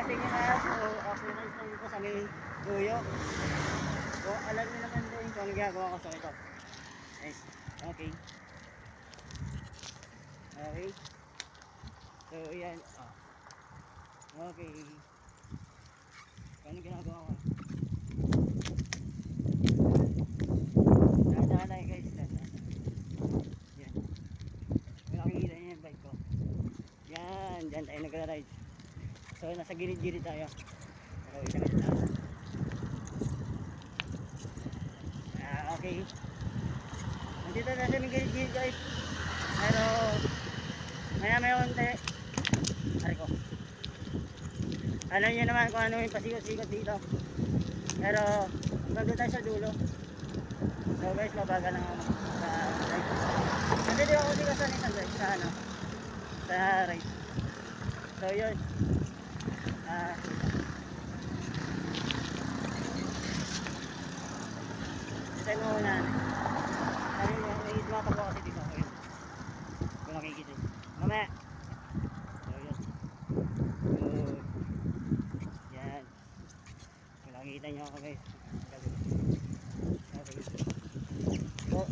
sa inyo lahat. So, ako na story ko sa may tuyo. So, alam niyo naman din kung ano ginagawa ko sa ito. Guys, okay. Okay. So, yan. Okay. Kung ano ginagawa ko. Dahan-dahan tayo guys. Dahan-dahan. Yan. Kung nakikita niyo yung bike ko. Yan. Diyan tayo nagra-ride. So, nasa gilid-gilid tayo. Pero isa na tayo. Okay. Nandito na sa gilid-gilid guys. Pero, maya-maya konti. Ari ko. Alam niyo naman kung ano yung pasikot-sikot dito. Pero, hanggang tayo sa dulo. So guys, mabagal lang ako sa ride. Nandito ako kasi kasanitan guys sa ano, sa ride. So yun. Tayo muna. Ayun, may tumatakbo kasi dito. Ayun. Kung nakikita yun. Mamaya. So yun. Yan. Kung nakikita nyo ako guys. Okay. So,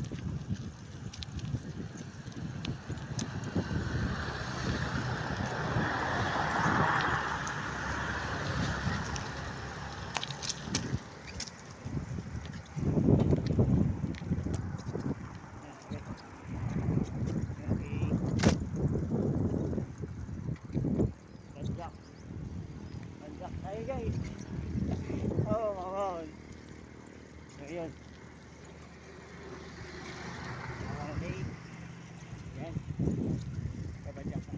tayo guys. Oh. So yun. Okay. Yan. Kabadyak na.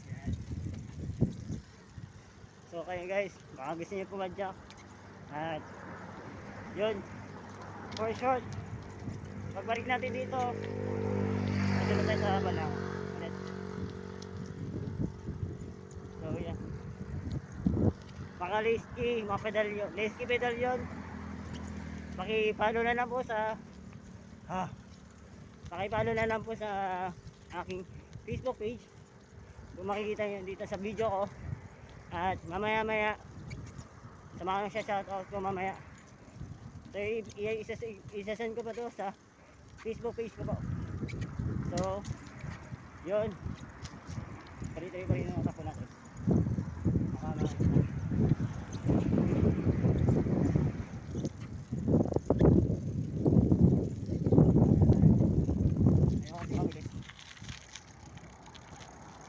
Yan. So kayo guys, baka gusto nyo pumadyak. At yun. For short, pagbalik natin dito, ito na tayo sa balang. So yan. Mga Leski pedalyon. Pakipalo na lang po sa pakipalo na lang po sa aking Facebook page. Kung makikita nyo dito sa video ko. At mamaya sa mga shoutout ko mamaya. So isasend ko pa to sa Facebook page ko po. So yun. Pari-tayo pa rin ang tapo natin.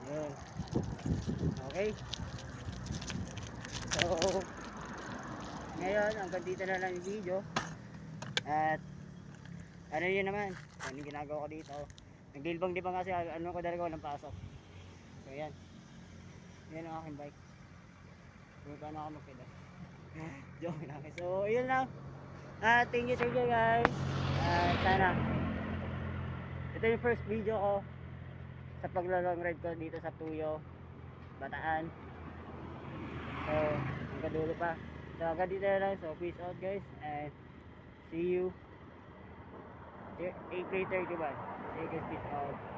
Yun. Okay. So ngayon hanggang dito na lang yung video. At ano yun naman, ano yung ginagawa ko dito. Nagdilbang-libang kasi ano ko dalaga ng pasok. So yan. Yan ang aking bike. Kung paano ako magpedal. Joke lang. So yun lang. Thank you guys. Sana ito yung first video ko sa paglalong ride ko dito sa Tuyo, Bataan. So hanggang dulo pa. So hanggang dito na lang. So peace out guys. And see you April 31. See you guys, peace out.